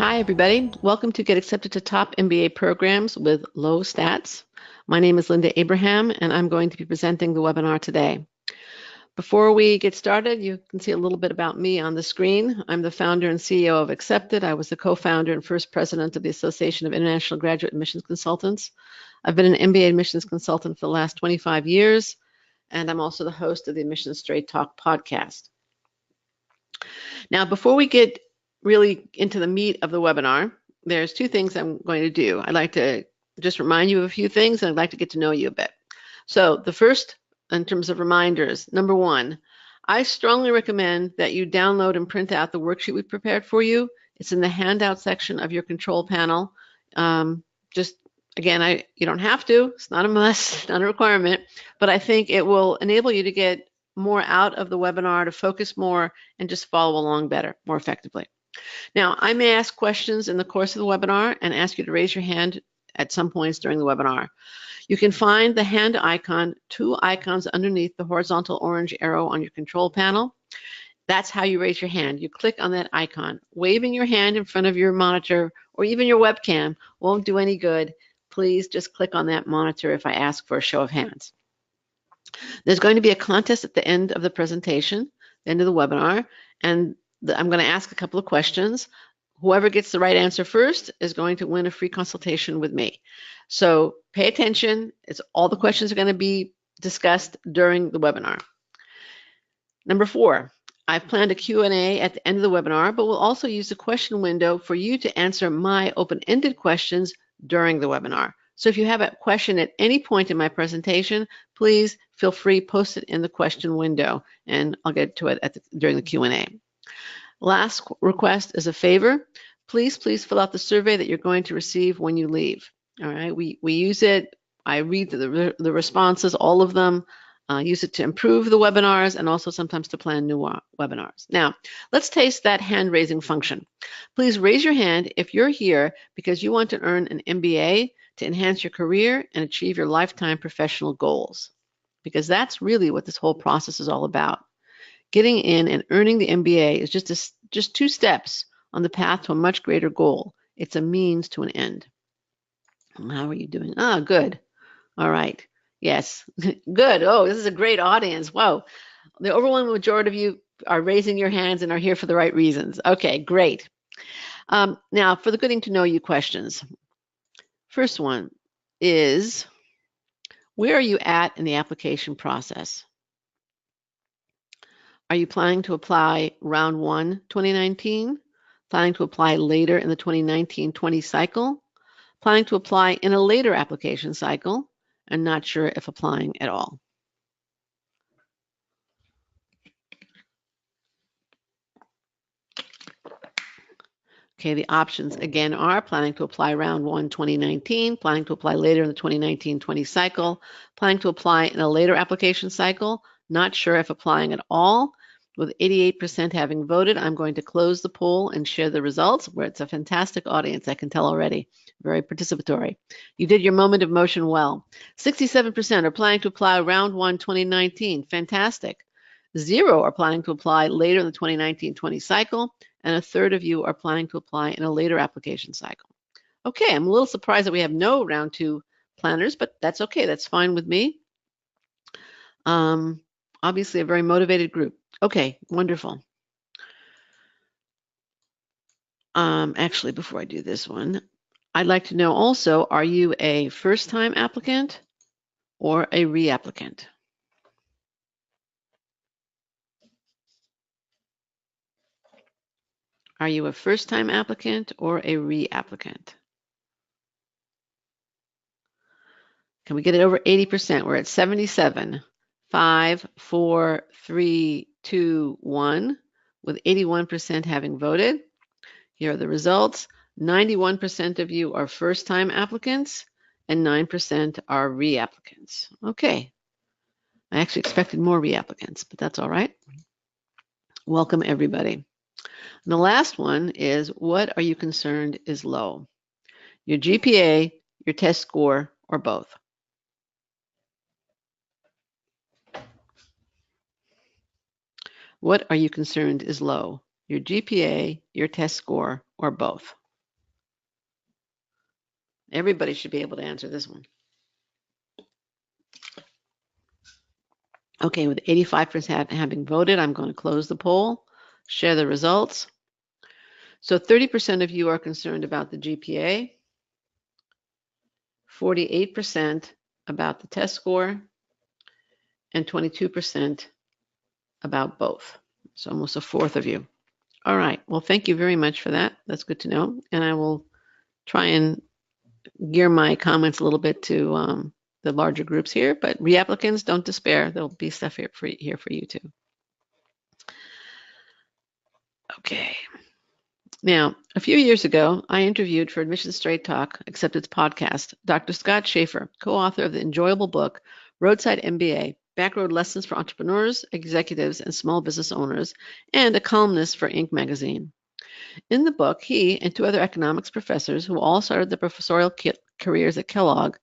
Hi, everybody. Welcome to Get Accepted to Top MBA Programs with Low Stats. My name is Linda Abraham, and I'm going to be presenting the webinar today. Before we get started, you can see a little bit about me on the screen. I'm the founder and CEO of Accepted. I was the co-founder and first president of the Association of International Graduate Admissions Consultants. I've been an MBA admissions consultant for the last 25 years, and I'm also the host of the Admissions Straight Talk podcast. Now, before we get really into the meat of the webinar, there's two things I'm going to do. I'd like to just remind you of a few things, and I'd like to get to know you a bit. So the first, in terms of reminders, number one, I strongly recommend that you download and print out the worksheet we prepared for you. It's in the handout section of your control panel. Again, you don't have to. It's not a must, not a requirement, but I think it will enable you to get more out of the webinar, to focus more, and just follow along better, more effectively. Now, I may ask questions in the course of the webinar and ask you to raise your hand at some points during the webinar. You can find the hand icon, two icons underneath the horizontal orange arrow on your control panel. That's how you raise your hand. You click on that icon. Waving your hand in front of your monitor or even your webcam won't do any good. Please just click on that monitor if I ask for a show of hands. There's going to be a contest at the end of the presentation, the end of the webinar, and I'm going to ask a couple of questions. Whoever gets the right answer first is going to win a free consultation with me. So pay attention. All the questions are going to be discussed during the webinar. Number four, I've planned a Q&A at the end of the webinar, but we'll also use the question window for you to answer my open-ended questions during the webinar. So if you have a question at any point in my presentation, please feel free, post it in the question window, and I'll get to it during the Q&A. Last request is a favor. Please fill out the survey that you're going to receive when you leave. All right, we use it. I read the responses, all of them. Use it to improve the webinars and also sometimes to plan new webinars. Now, let's taste that hand-raising function. Please raise your hand if you're here because you want to earn an MBA to enhance your career and achieve your lifetime professional goals. Because that's really what this whole process is all about. Getting in and earning the MBA is just two steps on the path to a much greater goal. It's a means to an end. How are you doing? Good. All right. Yes, good. Oh, this is a great audience. Whoa. The overwhelming majority of you are raising your hands and are here for the right reasons. Okay, great. Now, for the getting to know you questions. First one is, where are you at in the application process? Are you planning to apply round 1, 2019? Planning to apply later in the 2019-20 cycle? Planning to apply in a later application cycle? And not sure if applying at all. Okay, the options again are planning to apply round 1, 2019, planning to apply later in the 2019-20 cycle, planning to apply in a later application cycle, not sure if applying at all. With 88% having voted, I'm going to close the poll and share the results, where it's a fantastic audience, I can tell already. Very participatory. You did your moment of motion well. 67% are planning to apply round 1, 2019. Fantastic. 0 are planning to apply later in the 2019-20 cycle, and a third of you are planning to apply in a later application cycle. Okay, I'm a little surprised that we have no round 2 planners, but that's okay. That's fine with me. Obviously, a very motivated group. Okay, wonderful. Actually, before I do this one, I'd like to know also, are you a first-time applicant or a reapplicant? Are you a first-time applicant or a reapplicant? Can we get it over 80%? We're at 77. 5, 4, 3, 2, 1, with 81% having voted. Here are the results. 91% of you are first-time applicants and 9% are reapplicants. Okay. I actually expected more reapplicants, but that's all right. Welcome, everybody. And the last one is, what are you concerned is low? Your GPA, your test score, or both? What are you concerned is low? Your GPA, your test score, or both? Everybody should be able to answer this one. Okay, with 85% having voted, I'm going to close the poll, share the results. So 30% of you are concerned about the GPA, 48% about the test score, and 22% about both. So almost a fourth of you. All right. Well, thank you very much for that. That's good to know. And I will try and gear my comments a little bit to the larger groups here. But reapplicants, don't despair. There'll be stuff here for you too. Okay. Now, a few years ago, I interviewed for Admissions Straight Talk, except it's podcast, Dr. Scott Shafer, co-author of the enjoyable book, Roadside MBA, Backroad Lessons for Entrepreneurs, Executives, and Small Business Owners, and a columnist for Inc. magazine. In the book, he and two other economics professors, who all started their professorial careers at Kellogg,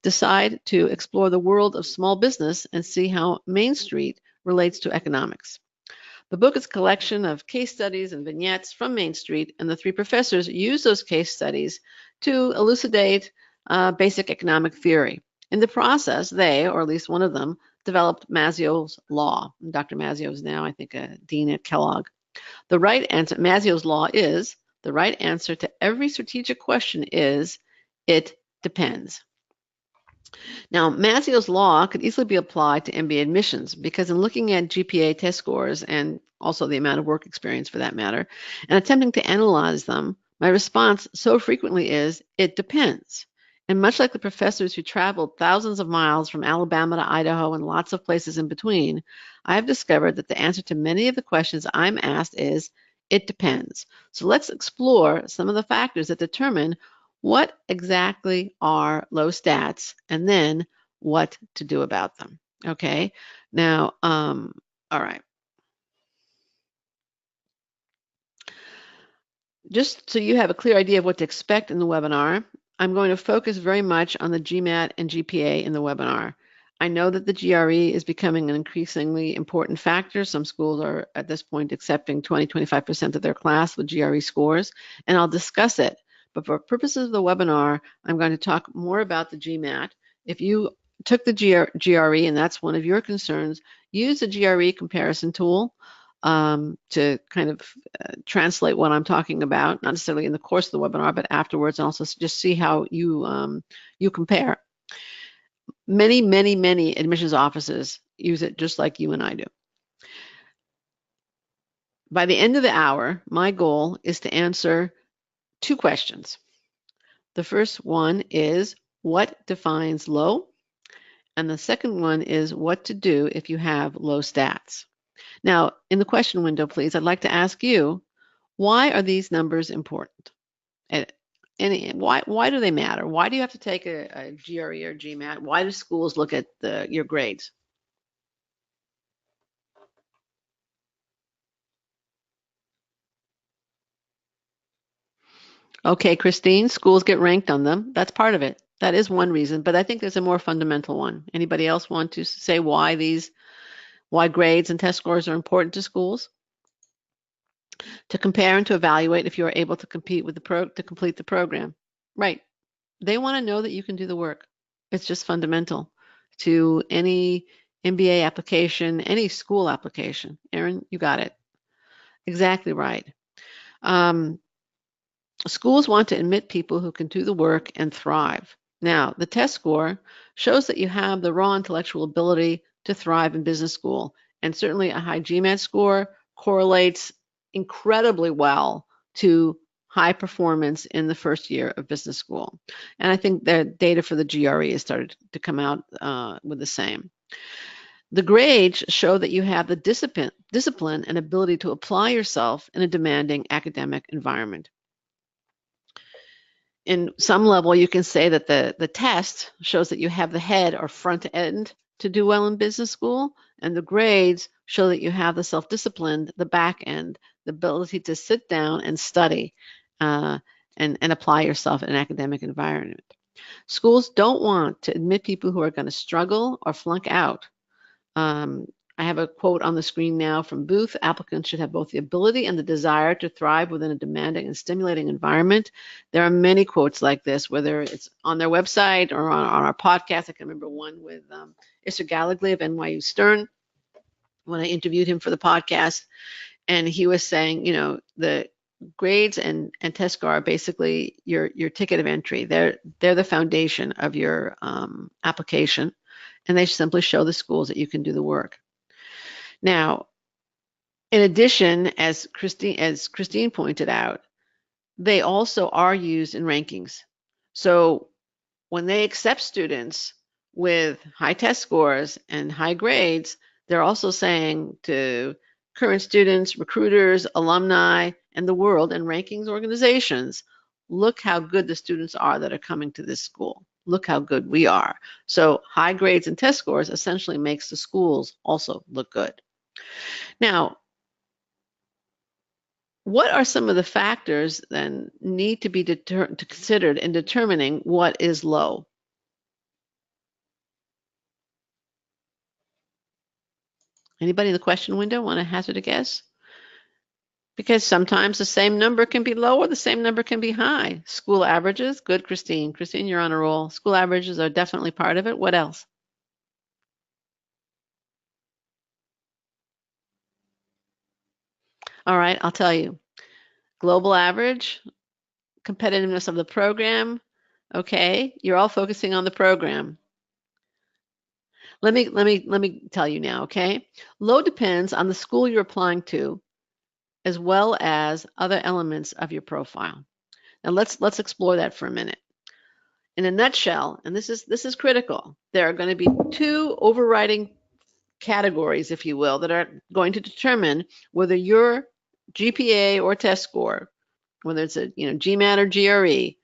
decide to explore the world of small business and see how Main Street relates to economics. The book is a collection of case studies and vignettes from Main Street, and the three professors use those case studies to elucidate basic economic theory. In the process, they, or at least one of them, developed Mazzio's Law. Dr. Mazzio is now, I think, a dean at Kellogg. The right answer, Mazzio's Law is, the right answer to every strategic question is, it depends. Now, Mazzio's Law could easily be applied to MBA admissions because in looking at GPA test scores and also the amount of work experience for that matter, and attempting to analyze them, my response so frequently is, it depends. And much like the professors who traveled thousands of miles from Alabama to Idaho and lots of places in between, I have discovered that the answer to many of the questions I'm asked is, it depends. So let's explore some of the factors that determine what exactly are low stats and then what to do about them. Okay, now, all right. Just so you have a clear idea of what to expect in the webinar, I'm going to focus very much on the GMAT and GPA in the webinar. I know that the GRE is becoming an increasingly important factor. Some schools are at this point accepting 20-25% of their class with GRE scores, and I'll discuss it. But for purposes of the webinar, I'm going to talk more about the GMAT. If you took the GRE and that's one of your concerns, use the GRE comparison tool to kind of translate what I'm talking about, not necessarily in the course of the webinar, but afterwards, and also just see how you compare. Many admissions offices use it just like you and I do. By the end of the hour, my goal is to answer two questions. The first one is, what defines low? And the second one is, what to do if you have low stats? Now, in the question window, please, I'd like to ask you, why are these numbers important? And why do they matter? Why do you have to take a GRE or GMAT? Why do schools look at your grades? Okay, Christine, schools get ranked on them. That's part of it. That is one reason, but I think there's a more fundamental one. Anybody else want to say why grades and test scores are important to schools? To compare and to evaluate if you are able to compete with to complete the program. Right. They want to know that you can do the work. It's just fundamental to any MBA application, any school application. Erin, you got it. Exactly right. Schools want to admit people who can do the work and thrive. Now, the test score shows that you have the raw intellectual ability to thrive in business school, and certainly a high GMAT score correlates incredibly well to high performance in the first year of business school. And I think the data for the GRE has started to come out with the same. The grades show that you have the discipline and ability to apply yourself in a demanding academic environment. In some level, you can say that the test shows that you have the head or front end to do well in business school, and the grades show that you have the self-discipline, the back end, the ability to sit down and study and apply yourself in an academic environment. Schools don't want to admit people who are going to struggle or flunk out. I have a quote on the screen now from Booth. Applicants should have both the ability and the desire to thrive within a demanding and stimulating environment. There are many quotes like this, whether it's on their website or on our podcast. I can remember one with Isser Gallagly of NYU Stern when I interviewed him for the podcast. And he was saying, the grades and test score are basically your ticket of entry. They're the foundation of your application, and they simply show the schools that you can do the work. Now, in addition, as Christine pointed out, they also are used in rankings. So when they accept students with high test scores and high grades, they're also saying to current students, recruiters, alumni, and the world and rankings organizations, look how good the students are that are coming to this school. Look how good we are. So high grades and test scores essentially makes the schools also look good. Now, what are some of the factors then need to be considered in determining what is low? Anybody in the question window want to hazard a guess? Because sometimes the same number can be low or the same number can be high. School averages, good, Christine. Christine, you're on a roll. School averages are definitely part of it. What else? All right, I'll tell you. Global average, competitiveness of the program. Okay, you're all focusing on the program. Let me tell you now, okay? Low depends on the school you're applying to, as well as other elements of your profile. Now let's explore that for a minute. In a nutshell, and this is critical, there are going to be two overriding categories, if you will, that are going to determine whether your GPA or test score, whether it's a GMAT or GRE,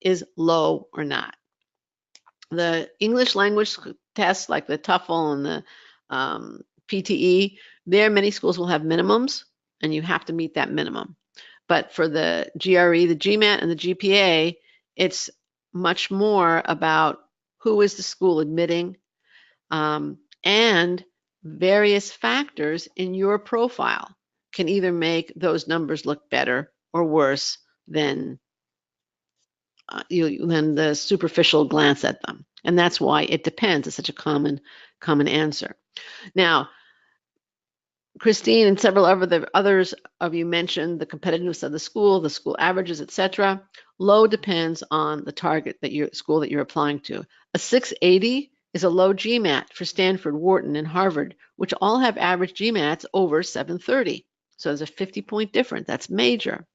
is low or not. The English language tests like the TOEFL and the PTE, there many schools will have minimums, and you have to meet that minimum. But for the GRE, the GMAT, and the GPA, it's much more about who is the school admitting and various factors in your profile can either make those numbers look better or worse than the superficial glance at them. And that's why it depends. It's such a common answer. Now, Christine and several others of you mentioned the competitiveness of the school averages, etc. Low depends on the target school that you're applying to. A 680 is a low GMAT for Stanford, Wharton, and Harvard, which all have average GMATs over 730. So there's a 50-point difference. That's major.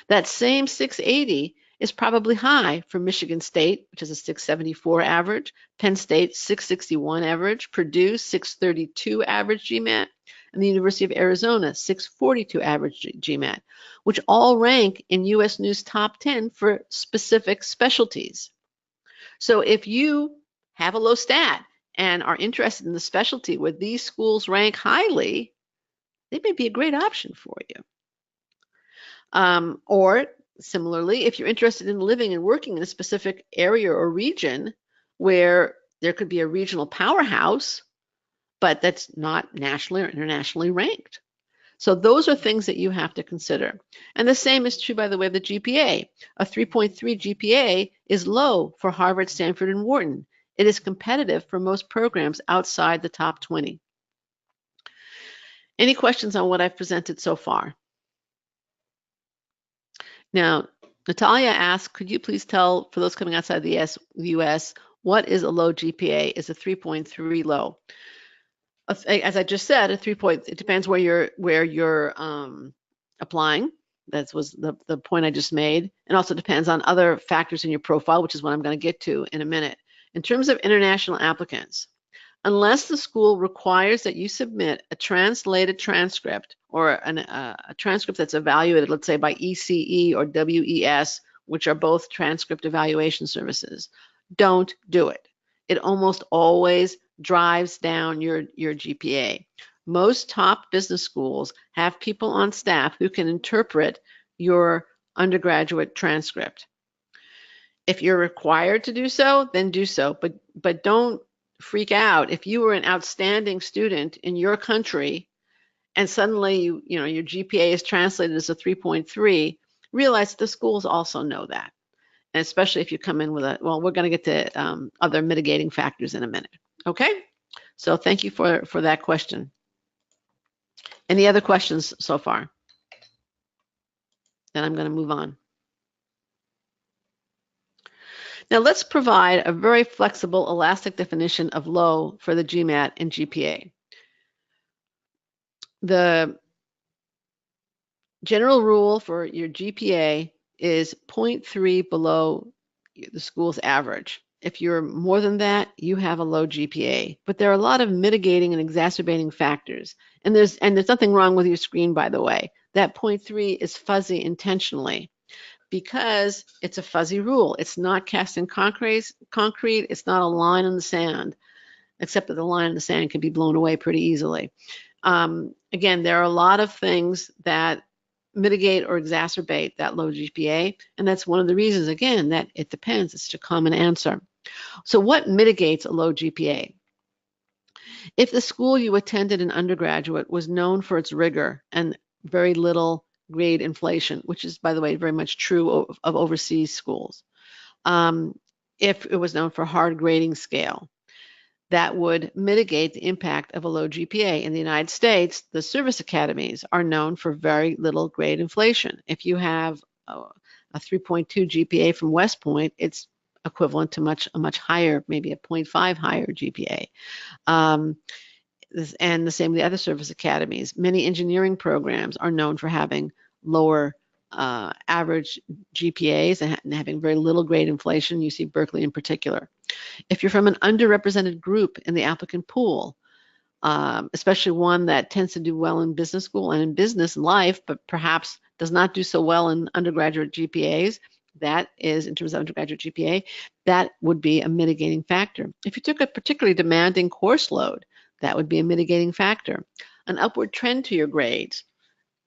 That same 680 is probably high for Michigan State, which is a 674 average, Penn State 661 average, Purdue 632 average GMAT, and the University of Arizona 642 average GMAT, which all rank in US News Top 10 for specific specialties. So if you have a low stat and are interested in the specialty where these schools rank highly, they may be a great option for you. Or similarly, if you're interested in living and working in a specific area or region where there could be a regional powerhouse, but that's not nationally or internationally ranked. So those are things that you have to consider. And the same is true, by the way, of the GPA. A 3.3 GPA is low for Harvard, Stanford, and Wharton. It is competitive for most programs outside the top 20. Any questions on what I've presented so far? Now, Natalia asked, could you please tell, for those coming outside the US, what is a low GPA? Is a 3.3 low? As I just said, it depends where you're applying. That was the point I just made. And also depends on other factors in your profile, which is what I'm going to get to in a minute. In terms of international applicants, unless the school requires that you submit a translated transcript or a transcript that's evaluated, let's say by ECE or WES, which are both transcript evaluation services, don't do it. It almost always drives down your GPA. Most top business schools have people on staff who can interpret your undergraduate transcript. If you're required to do so, then do so, but don't freak out. If you were an outstanding student in your country and suddenly your GPA is translated as a 3.3, realize the schools also know that. And especially if you come in with well, we're going to get to other mitigating factors in a minute. Okay? So thank you for that question. Any other questions so far? Then I'm going to move on. Now let's provide a very flexible, elastic definition of low for the GMAT and GPA. The general rule for your GPA is 0.3 below the school's average. If you're more than that, you have a low GPA. But there are a lot of mitigating and exacerbating factors. And there's nothing wrong with your screen, by the way. That 0.3 is fuzzy intentionally because it's a fuzzy rule. It's not cast in concrete. It's not a line in the sand, except that the line in the sand can be blown away pretty easily. Again, there are a lot of things that mitigate or exacerbate that low GPA, and that's one of the reasons, again, that it depends. It's such a common answer. So what mitigates a low GPA? If the school you attended in undergraduate was known for its rigor and very little grade inflation, which is, by the way, very much true of overseas schools. If it was known for hard grading scale, that would mitigate the impact of a low GPA. In the United States, the service academies are known for very little grade inflation. If you have a 3.2 GPA from West Point, it's equivalent to a much higher, maybe a 0.5 higher GPA. And the same with the other service academies. Many engineering programs are known for having lower average GPAs and having very little grade inflation. You see Berkeley in particular. If you're from an underrepresented group in the applicant pool, especially one that tends to do well in business school and in business life, but perhaps does not do so well in undergraduate GPAs, that is, in terms of undergraduate GPA, that would be a mitigating factor. If you took a particularly demanding course load, that would be a mitigating factor. An upward trend to your grades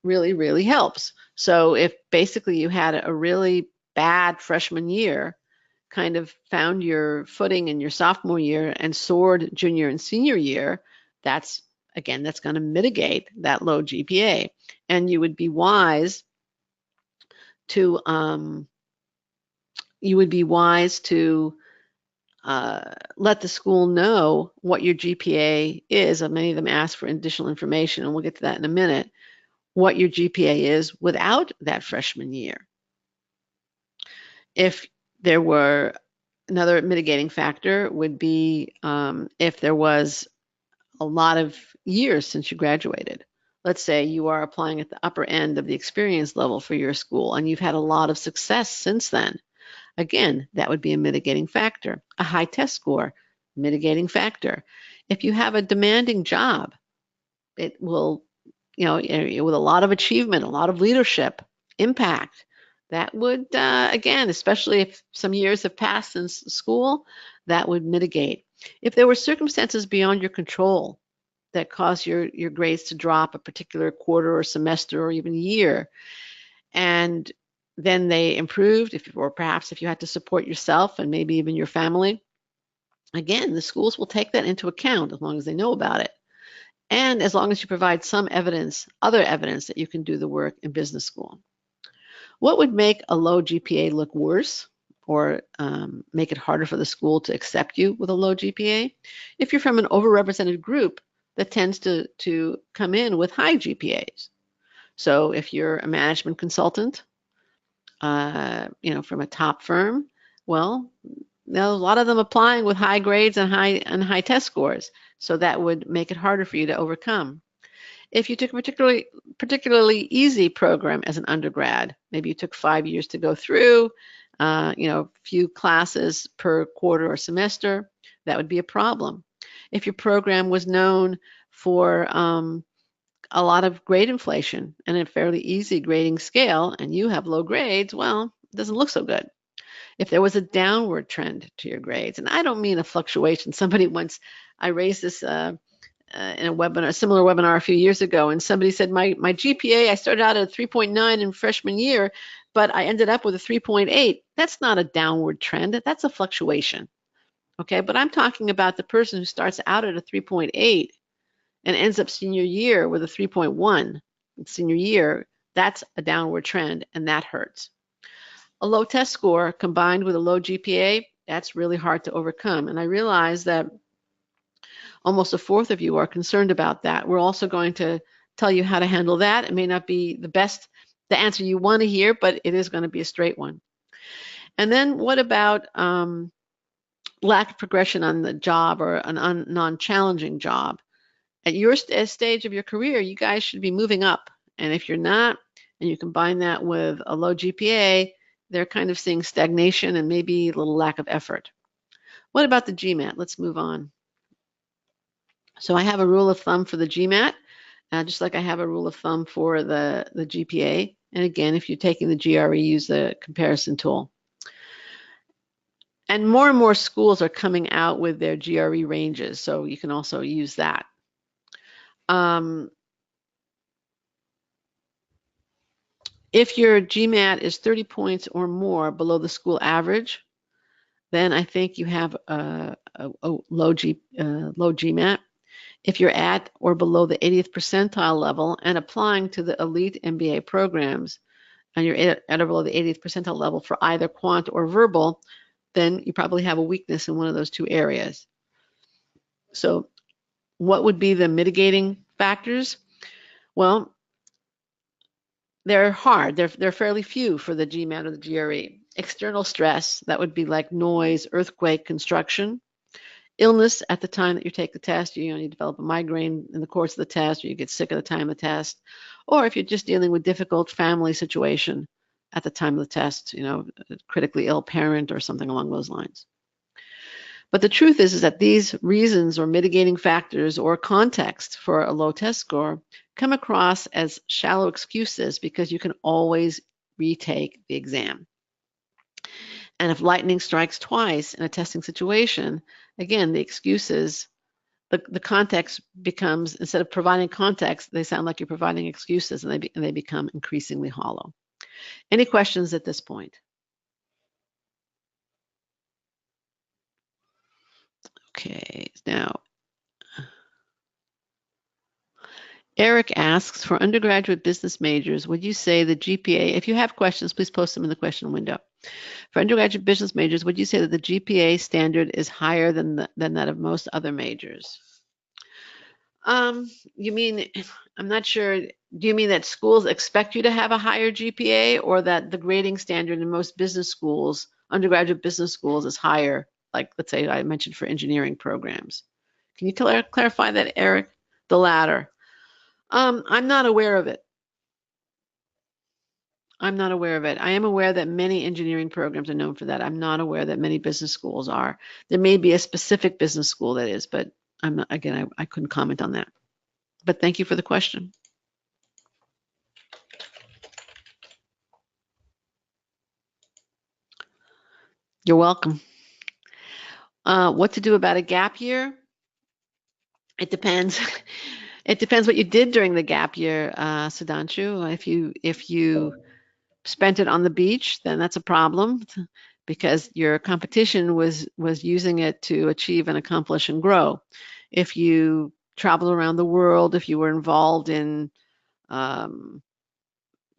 really, really helps. So if basically you had a really bad freshman year, kind of found your footing in your sophomore year and soared junior and senior year, that's going to mitigate that low GPA. And you would be wise to let the school know what your GPA is. Many of them ask for additional information, and we'll get to that in a minute, what your GPA is without that freshman year. If there were another mitigating factor would be if there was a lot of years since you graduated. Let's say you are applying at the upper end of the experience level for your school and you've had a lot of success since then. Again, that would be a mitigating factor. A high test score, mitigating factor. If you have a demanding job, it will, with a lot of achievement, a lot of leadership, impact, that would, again, especially if some years have passed since school, that would mitigate. If there were circumstances beyond your control that caused your grades to drop a particular quarter or semester or even year, and then they improved, or perhaps if you had to support yourself and maybe even your family, again, the schools will take that into account as long as they know about it. And as long as you provide some evidence, other evidence that you can do the work in business school. What would make a low GPA look worse or make it harder for the school to accept you with a low GPA? If you're from an overrepresented group that tends to come in with high GPAs. So if you're a management consultant, from a top firm, well, there's a lot of them applying with high grades and high test scores. So that would make it harder for you to overcome. If you took a particularly easy program as an undergrad, maybe you took 5 years to go through, a few classes per quarter or semester, that would be a problem. If your program was known for a lot of grade inflation and a fairly easy grading scale, and you have low grades, well, it doesn't look so good. If there was a downward trend to your grades, and I don't mean a fluctuation. I raised this in a webinar, a similar webinar a few years ago, and somebody said, my GPA, I started out at a 3.9 in freshman year, but I ended up with a 3.8. That's not a downward trend, that's a fluctuation. Okay, but I'm talking about the person who starts out at a 3.8 and ends up senior year with a 3.1. Senior year, that's a downward trend, and that hurts. A low test score combined with a low GPA, that's really hard to overcome. And I realize that almost a fourth of you are concerned about that. We're also going to tell you how to handle that. It may not be the answer you want to hear, but it is going to be a straight one. And then what about lack of progression on the job or a non-challenging job? At your stage of your career, you guys should be moving up. And if you're not, and you combine that with a low GPA, they're kind of seeing stagnation and maybe a little lack of effort. What about the GMAT? Let's move on. So I have a rule of thumb for the GMAT, just like I have a rule of thumb for the GPA. And again, if you're taking the GRE, use the comparison tool. And more schools are coming out with their GRE ranges, so you can also use that. If your GMAT is 30 points or more below the school average, then I think you have a low GMAT. If you're at or below the 80th percentile level and applying to the elite MBA programs, and you're at or below the 80th percentile level for either quant or verbal, then you probably have a weakness in one of those two areas. So what would be the mitigating factors? Well, they're hard. They're fairly few for the GMAT or the GRE. External stress, that would be like noise, earthquake, construction. Illness at the time that you take the test, you develop a migraine in the course of the test, or you get sick at the time of the test. Or if you're just dealing with difficult family situation at the time of the test, a critically ill parent or something along those lines. But the truth is that these reasons or mitigating factors or context for a low test score come across as shallow excuses because you can always retake the exam. And if lightning strikes twice in a testing situation, again, the excuses, the context becomes, instead of providing context, they sound like you're providing excuses, and they become increasingly hollow. Any questions at this point? Okay, now Eric asks, for undergraduate business majors, would you say the GPA, if you have questions, please post them in the question window. For undergraduate business majors, would you say that the GPA standard is higher than that of most other majors? You mean, I'm not sure, do you mean that schools expect you to have a higher GPA, or that the grading standard in most business schools, undergraduate business schools, is higher, like let's say I mentioned for engineering programs? Can you clarify that, Eric? The latter. I'm not aware of it. I'm not aware of it. I am aware that many engineering programs are known for that. I'm not aware that many business schools are. There may be a specific business school that is, but I'm not, again, I couldn't comment on that. But thank you for the question. You're welcome. What to do about a gap year? It depends. It depends what you did during the gap year, Sudhanshu. If you spent it on the beach, then that's a problem because your competition was using it to achieve and accomplish and grow. If you traveled around the world, if you were involved in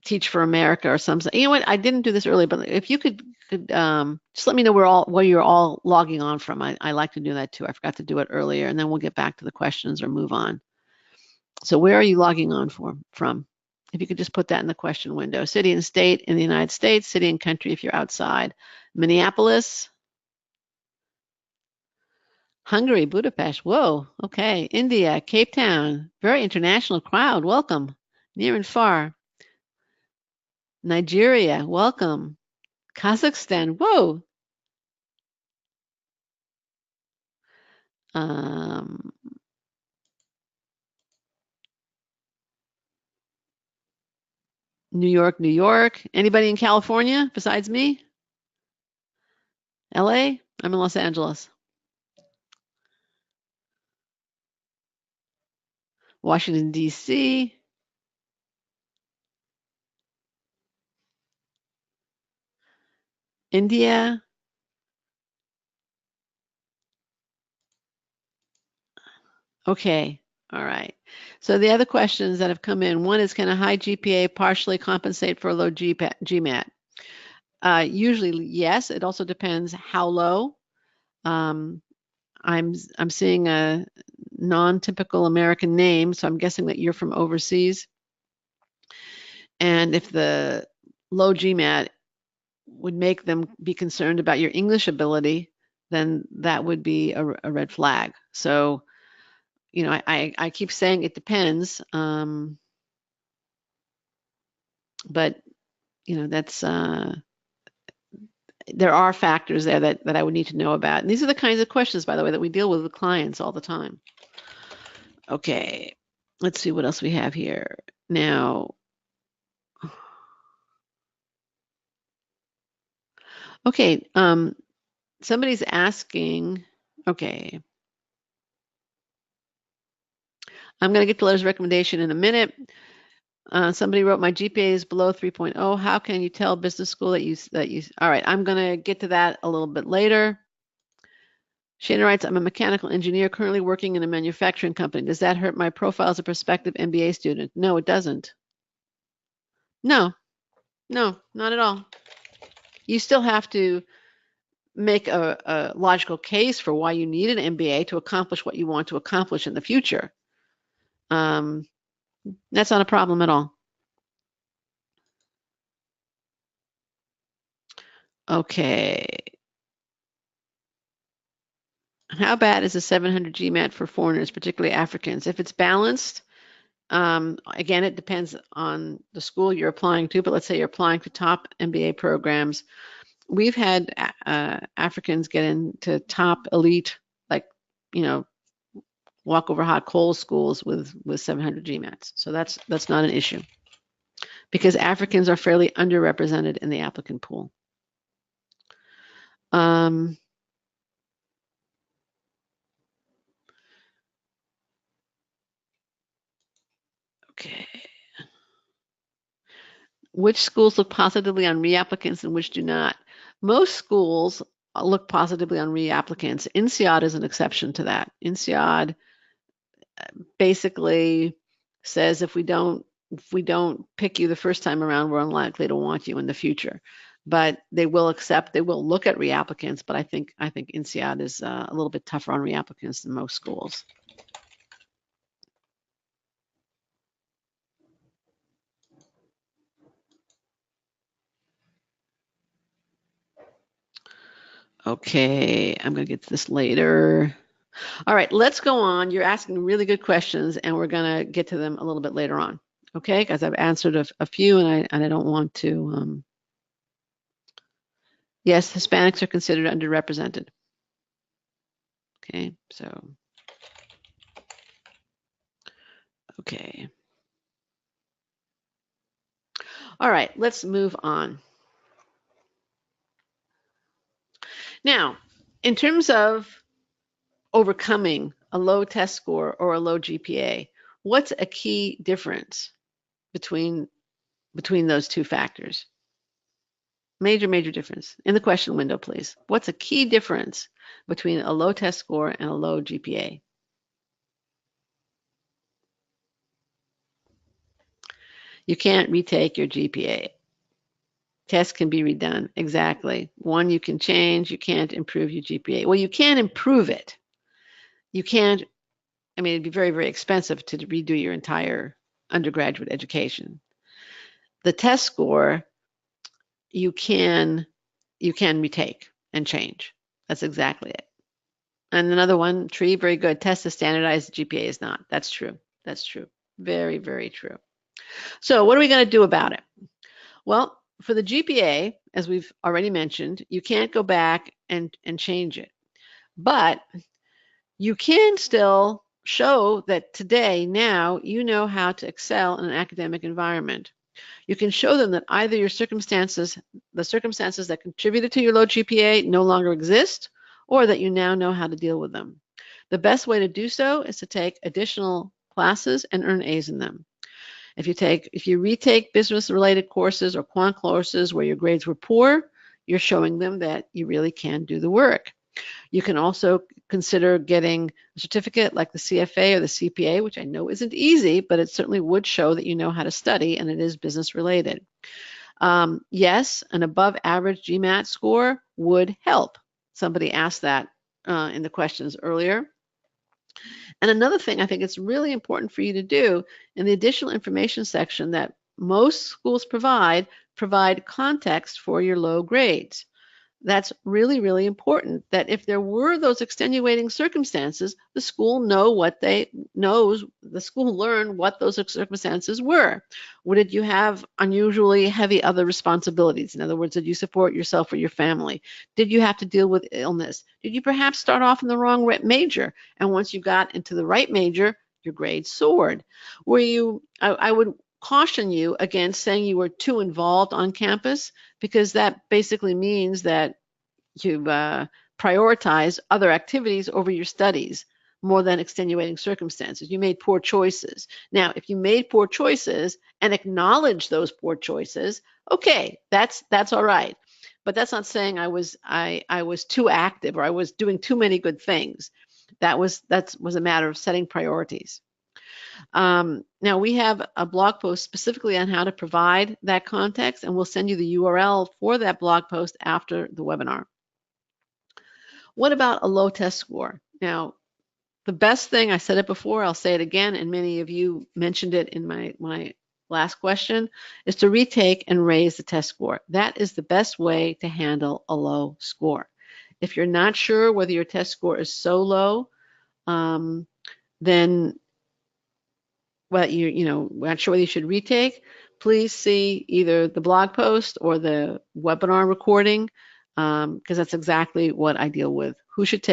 Teach for America or something, you know what? I didn't do this earlier, but if you could just let me know where you're all logging on from. I like to do that too. I forgot to do it earlier, and then we'll get back to the questions or move on. So where are you logging on from? If you could just put that in the question window. City and state in the United States, city and country if you're outside. Minneapolis, Hungary, Budapest. Whoa, okay. India, Cape Town. Very international crowd. Welcome. Near and far. Nigeria, welcome. Kazakhstan, whoa. New York, New York. Anybody in California besides me? LA? I'm in Los Angeles. Washington, D.C. India. Okay, all right. So the other questions that have come in, one is, can a high GPA partially compensate for a low GMAT? Usually, yes. It also depends how low. Um, I'm seeing a non-typical American name, so I'm guessing that you're from overseas. And if the low GMAT would make them be concerned about your English ability, then that would be a red flag. So, you know, I keep saying it depends, but you know, that's there are factors there that I would need to know about. And these are the kinds of questions, by the way, that we deal with clients all the time. Okay, let's see what else we have here. Now, okay, somebody's asking, okay, I'm going to get to letters of recommendation in a minute. Somebody wrote, my GPA is below 3.0. How can you tell business school that you, all right, I'm going to get to that a little bit later. Shana writes, I'm a mechanical engineer currently working in a manufacturing company. Does that hurt my profile as a prospective MBA student? No, it doesn't. No, no, not at all. You still have to make a logical case for why you need an MBA to accomplish what you want to accomplish in the future. That's not a problem at all. Okay. How bad is a 700 GMAT for foreigners, particularly Africans? If it's balanced, again, it depends on the school you're applying to, but let's say you're applying to top MBA programs. We've had Africans get into top elite, like, you know, walk over hot coal schools with 700 GMATs. So that's not an issue because Africans are fairly underrepresented in the applicant pool. Okay. Which schools look positively on reapplicants and which do not? Most schools look positively on reapplicants. INSEAD is an exception to that. INSEAD basically says if we don't pick you the first time around, we're unlikely to want you in the future. But they will look at reapplicants, but I think INSEAD is a little bit tougher on reapplicants than most schools. Okay, I'm going to get to this later. All right, let's go on. You're asking really good questions, and we're going to get to them a little bit later on. Okay, because I've answered a few, and I don't want to. Yes, Hispanics are considered underrepresented. Okay, so. Okay. All right, let's move on. Now, in terms of overcoming a low test score or a low GPA, what's a key difference between those two factors? Major difference. In the question window, please. What's a key difference between a low test score and a low GPA? You can't retake your GPA. Tests can be redone. Exactly. One, you can change. You can't improve your GPA. Well, you can improve it. You can't, I mean, it'd be very expensive to redo your entire undergraduate education. The test score, you can retake and change. That's exactly it. And another one, tree, very good. Test is standardized, GPA is not. That's true. That's true. Very true. So what are we going to do about it? Well, for the GPA, as we've already mentioned, you can't go back and change it. But you can still show that today, now, you know how to excel in an academic environment. You can show them that either the circumstances that contributed to your low GPA no longer exist, or that you now know how to deal with them. The best way to do so is to take additional classes and earn A's in them. If you retake business-related courses or quant courses where your grades were poor, you're showing them that you really can do the work. You can also consider getting a certificate like the CFA or the CPA, which I know isn't easy, but it certainly would show that you know how to study and it is business related. Yes, an above average GMAT score would help. Somebody asked that in the questions earlier. And another thing I think it's really important for you to do in the additional information section that most schools provide context for your low grades. That's really, really important, that if there were those extenuating circumstances, the school learn what those circumstances were. Did you have unusually heavy other responsibilities? In other words, did you support yourself or your family? Did you have to deal with illness? Did you perhaps start off in the wrong major? And once you got into the right major, your grades soared. I would caution you against saying you were too involved on campus, because that basically means that you prioritize other activities over your studies more than extenuating circumstances. You made poor choices. Now, if you made poor choices and acknowledge those poor choices, okay, that's all right. But that's not saying I was too active or I was doing too many good things. That was a matter of setting priorities. Now we have a blog post specifically on how to provide that context, and we'll send you the URL for that blog post after the webinar. What about a low test score? Now, the best thing, I said it before, I'll say it again, and many of you mentioned it in my last question, is to retake and raise the test score. That is the best way to handle a low score. If you're not sure whether your test score is so low, then not sure whether you should retake, please see either the blog post or the webinar recording, because that's exactly what I deal with. Who should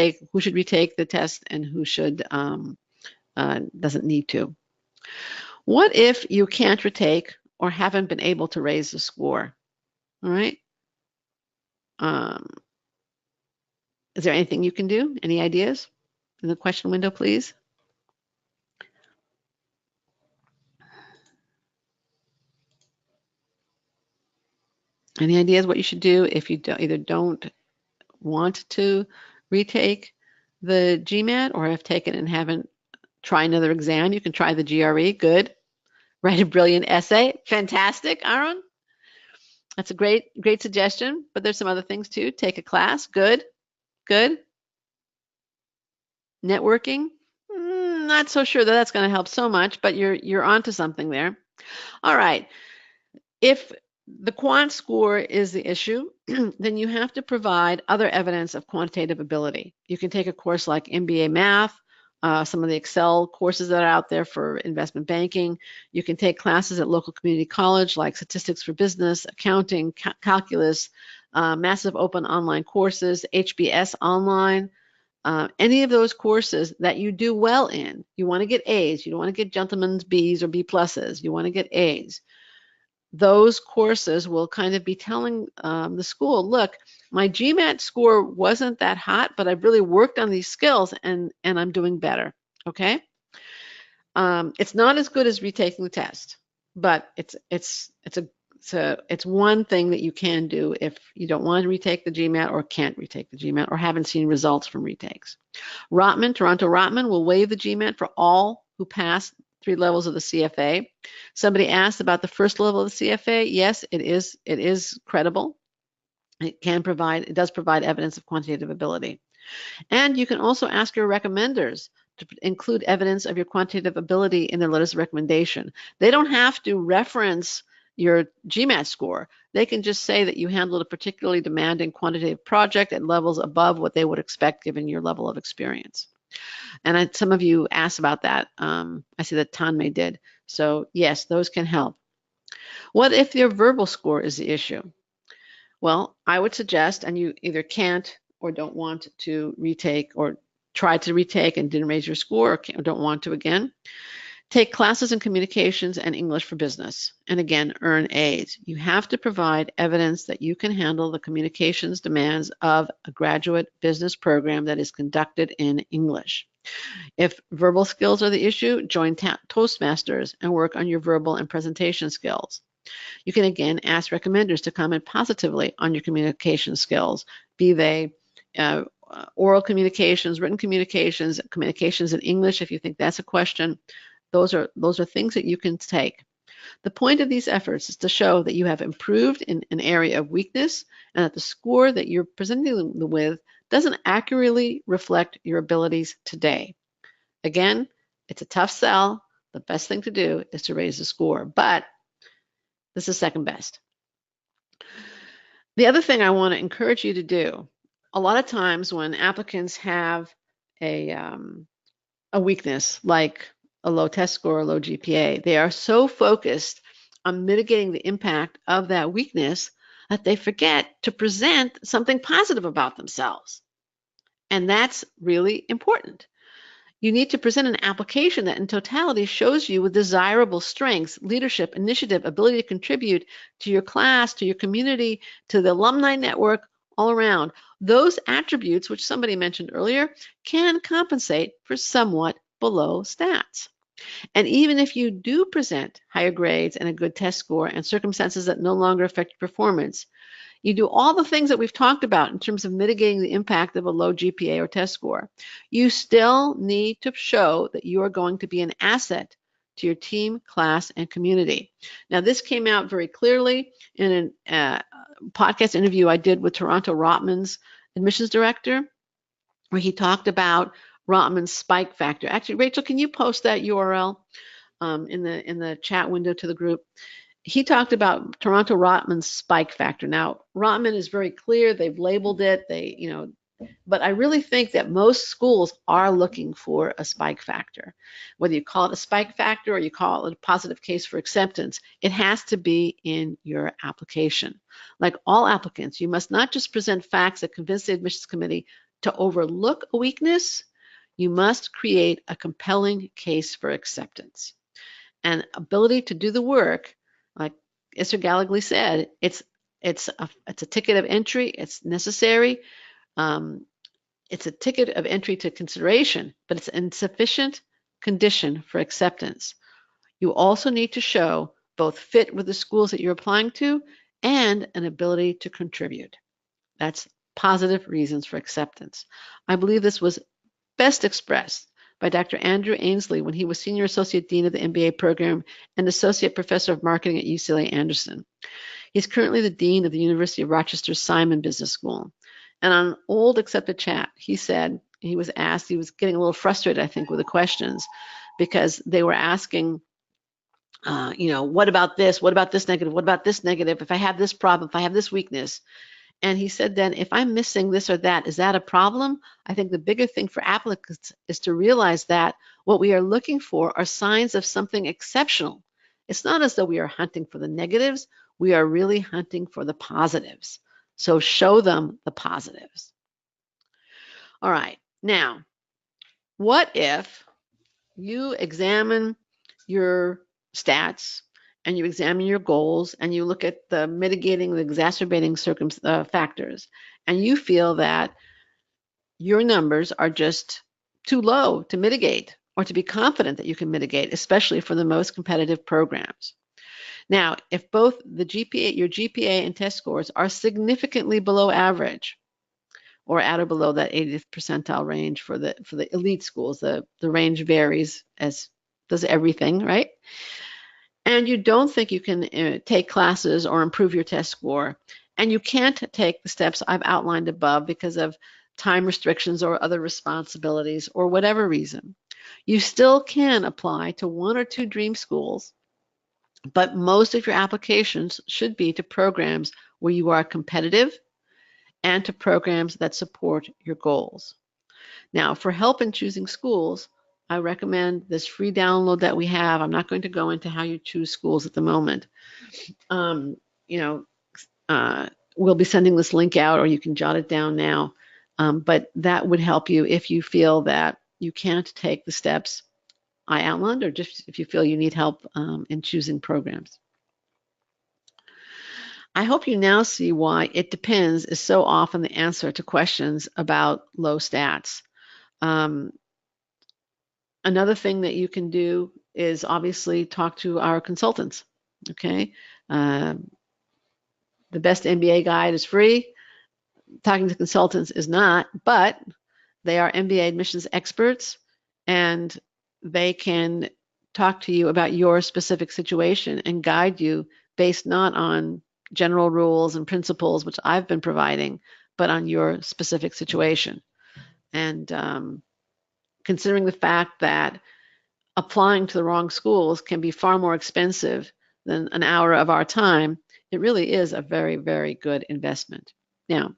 retake the test and who doesn't need to. What if you can't retake or haven't been able to raise the score? All right. Is there anything you can do? Any ideas in the question window, please? Any ideas what you should do if you either don't want to retake the GMAT or have taken and haven't tried another exam? You can try the GRE. Good. Write a brilliant essay. Fantastic, Aaron. That's a great suggestion, but there's some other things too. Take a class. Good. Networking. Not so sure that that's going to help so much, but you're onto something there. All right. If the quant score is the issue, then you have to provide other evidence of quantitative ability. You can take a course like MBA Math, some of the Excel courses that are out there for investment banking. You can take classes at local community college like Statistics for Business, Accounting, Calculus, massive open online courses, HBS Online. Any of those courses that you do well in. You want to get A's. You don't want to get gentlemen's B's or B pluses. You want to get A's. Those courses will kind of be telling the school, look, my GMAT score wasn't that hot, but I've really worked on these skills and I'm doing better, okay? It's not as good as retaking the test, but it's one thing that you can do if you don't want to retake the GMAT or can't retake the GMAT or haven't seen results from retakes. Toronto Rotman will waive the GMAT for all who pass 3 levels of the CFA. Somebody asked about the first level of the CFA. Yes, it is credible. It does provide evidence of quantitative ability. And you can also ask your recommenders to include evidence of your quantitative ability in their letters of recommendation. They don't have to reference your GMAT score. They can just say that you handled a particularly demanding quantitative project at levels above what they would expect given your level of experience. And some of you asked about that. I see that Tanmay did. So yes, those can help. What if your verbal score is the issue? Well, I would suggest, and you either can't or don't want to retake or try to retake and didn't raise your score or don't want to again, take classes in communications and English for business, and again, earn A's. You have to provide evidence that you can handle the communications demands of a graduate business program that is conducted in English. If verbal skills are the issue, join Toastmasters and work on your verbal and presentation skills. You can again ask recommenders to comment positively on your communication skills, be they oral communications, written communications, communications in English, if you think that's a question. Those are things that you can take. The point of these efforts is to show that you have improved in an area of weakness and that the score that you're presenting them with doesn't accurately reflect your abilities today. Again, it's a tough sell. The best thing to do is to raise the score, but this is second best. The other thing I want to encourage you to do, a lot of times when applicants have a weakness like a low test score, a low GPA, they are so focused on mitigating the impact of that weakness that they forget to present something positive about themselves. And that's really important. You need to present an application that in totality shows you with desirable strengths, leadership, initiative, ability to contribute to your class, to your community, to the alumni network, all around. Those attributes, which somebody mentioned earlier, can compensate for somewhat below stats. And even if you do present higher grades and a good test score and circumstances that no longer affect your performance, you do all the things that we've talked about in terms of mitigating the impact of a low GPA or test score, you still need to show that you are going to be an asset to your team, class, and community. Now, this came out very clearly in a podcast interview I did with Toronto Rotman's admissions director, where he talked about Rotman's spike factor. Actually, Rachel, can you post that URL in the chat window to the group? He talked about Toronto Rotman's spike factor. Now, Rotman is very clear. They've labeled it. But I really think that most schools are looking for a spike factor. Whether you call it a spike factor or you call it a positive case for acceptance, it has to be in your application. Like all applicants, you must not just present facts that convince the admissions committee to overlook a weakness. You must create a compelling case for acceptance. And ability to do the work, like Esther Gallagly said, it's a ticket of entry. It's necessary. It's a ticket of entry to consideration, but it's an insufficient condition for acceptance. You also need to show both fit with the schools that you're applying to and an ability to contribute. That's positive reasons for acceptance. I believe this was best expressed by Dr. Andrew Ainsley when he was Senior Associate Dean of the MBA program and Associate Professor of Marketing at UCLA Anderson. He's currently the Dean of the University of Rochester's Simon Business School. And on an old accepted chat, he said, he was asked, he was getting a little frustrated, I think, with the questions because they were asking, what about this? What about this negative? What about this negative? If I have this problem, if I have this weakness. And he said then, if I'm missing this or that, is that a problem? I think the bigger thing for applicants is to realize that what we are looking for are signs of something exceptional. It's not as though we are hunting for the negatives. We are really hunting for the positives. So show them the positives. All right. Now, what if you examine your stats and you examine your goals and you look at the mitigating, the exacerbating factors, and you feel that your numbers are just too low to mitigate or to be confident that you can mitigate, especially for the most competitive programs. Now, if both the GPA, your GPA and test scores are significantly below average, or at or below that 80th percentile range for the elite schools, the range varies as does everything, right? And you don't think you can take classes or improve your test score, and you can't take the steps I've outlined above because of time restrictions or other responsibilities or whatever reason, you still can apply to one or two dream schools, but most of your applications should be to programs where you are competitive and to programs that support your goals. Now, for help in choosing schools, I recommend this free download that we have. I'm not going to go into how you choose schools at the moment. We'll be sending this link out, or you can jot it down now. But that would help you if you feel that you can't take the steps I outlined, or just if you feel you need help in choosing programs. I hope you now see why it depends is so often the answer to questions about low stats. Another thing that you can do is obviously talk to our consultants, okay? The best MBA guide is free. talking to consultants is not, but they are MBA admissions experts, and they can talk to you about your specific situation and guide you based not on general rules and principles, which I've been providing, but on your specific situation. And considering the fact that applying to the wrong schools can be far more expensive than an hour of our time, it really is a very, very good investment. Now,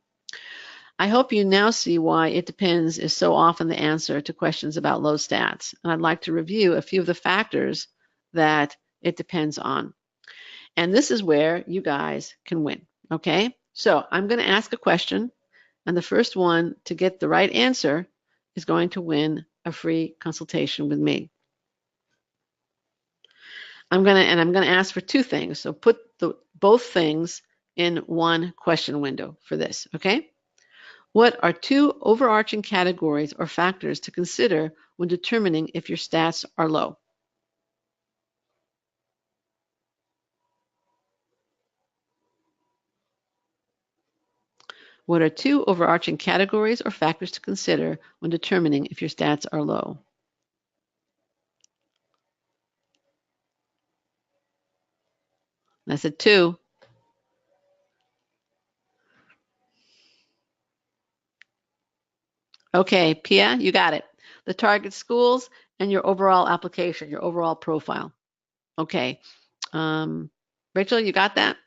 I hope you now see why it depends is so often the answer to questions about low stats. And I'd like to review a few of the factors that it depends on. And this is where you guys can win, okay? So I'm going to ask a question, and the first one to get the right answer is going to win a free consultation with me. I'm going to ask for two things. So put both things in one question window for this, okay? What are two overarching categories or factors to consider when determining if your stats are low? What are two overarching categories or factors to consider when determining if your stats are low? I said two. Okay, Pia, you got it. The target schools and your overall application, your overall profile. Okay. Rachel, you got that?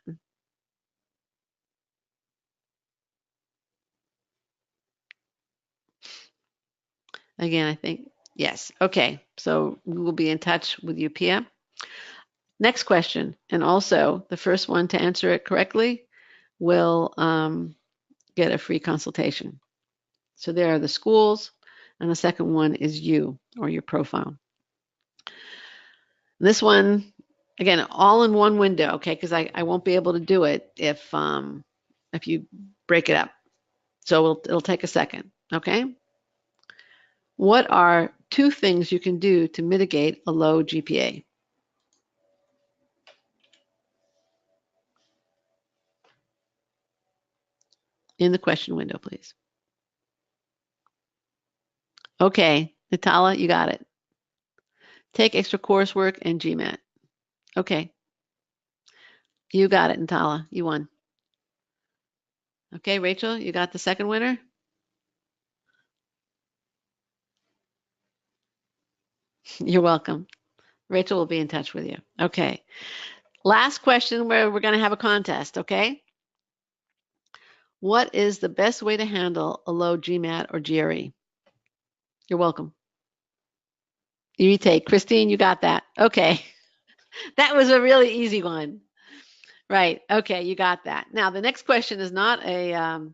Again, I think yes. Okay, so we will be in touch with you, Pia. Next question, and also the first one to answer it correctly will get a free consultation. So there are the schools, and the second one is you or your profile. This one, again, all in one window, okay? Because I won't be able to do it if you break it up. So it'll take a second, okay? What are two things you can do to mitigate a low GPA? In the question window, please. Okay, Natala, you got it. Take extra coursework and GMAT. Okay, you got it, Natala. You won. Okay, Rachel, you got the second winner? You're welcome. Rachel will be in touch with you. Okay. Last question where we're going to have a contest, okay? What is the best way to handle a low GMAT or GRE? You're welcome. You retake. Christine, you got that. Okay. That was a really easy one. Right. Okay, you got that. Now, the next question is not a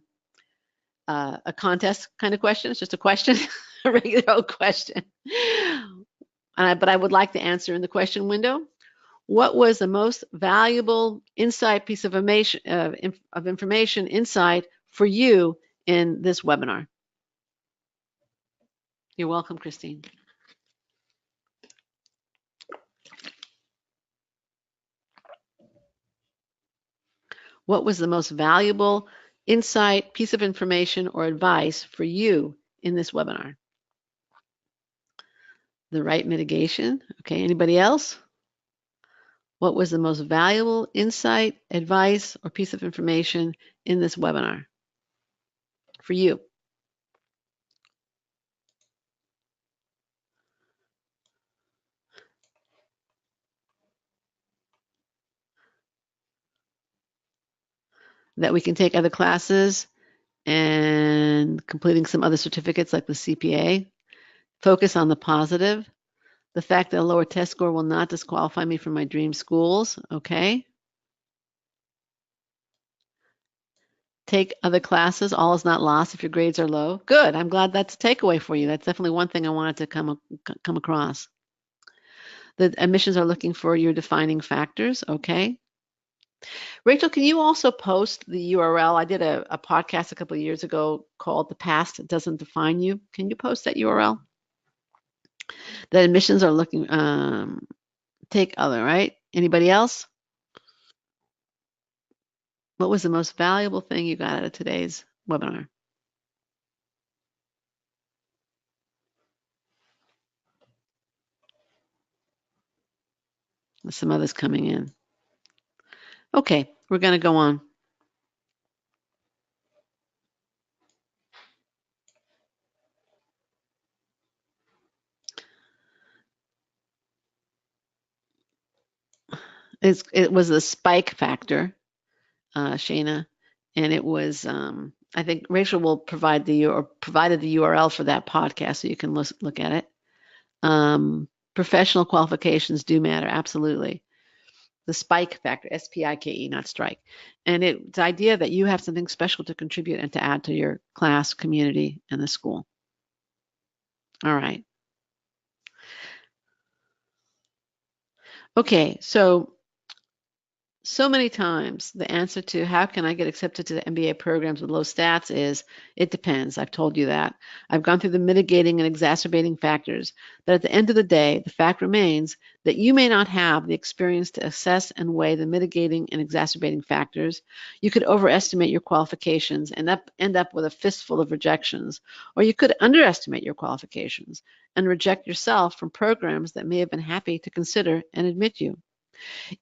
contest kind of question. It's just a question, a regular old question. But I would like to answer in the question window. What was the most valuable insight piece of information insight for you in this webinar? You're welcome, Christine. What was the most valuable insight, piece of information, or advice for you in this webinar? The right mitigation. Okay, anybody else? What was the most valuable insight, advice, or piece of information in this webinar for you? That we can take other classes and completing some other certificates like the CPA. Focus on the positive. The fact that a lower test score will not disqualify me from my dream schools. Okay. Take other classes. All is not lost if your grades are low. Good. I'm glad that's a takeaway for you. That's definitely one thing I wanted to come across. The admissions are looking for your defining factors. Okay. Rachel, can you also post the URL? I did a podcast a couple of years ago called The Past Doesn't Define You. Can you post that URL? The admissions are looking, take other, right? Anybody else? What was the most valuable thing you got out of today's webinar. There's some others coming in. Okay, we're going to go on. It was the spike factor, Shayna, and it was, I think Rachel will provided the URL for that podcast so you can look at it. Professional qualifications do matter, absolutely. The spike factor, SPIKE, not strike. And it's the idea that you have something special to contribute and to add to your class, community, and the school. All right. Okay, so many times the answer to how can I get accepted to the MBA programs with low stats is it depends. I've told you that. I've gone through the mitigating and exacerbating factors. But at the end of the day, the fact remains that you may not have the experience to assess and weigh the mitigating and exacerbating factors. You could overestimate your qualifications and end up with a fistful of rejections, or you could underestimate your qualifications and reject yourself from programs that may have been happy to consider and admit you.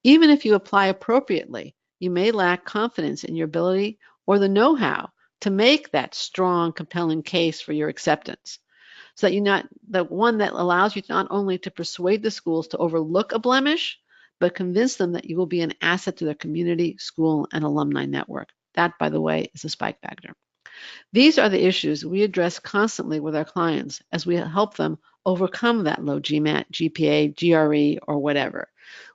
Even if you apply appropriately, you may lack confidence in your ability or the know-how to make that strong, compelling case for your acceptance. So that you're not the one that allows you not only to persuade the schools to overlook a blemish, but convince them that you will be an asset to their community, school, and alumni network. That, by the way, is a spike factor. These are the issues we address constantly with our clients as we help them overcome that low GMAT, GPA, GRE, or whatever.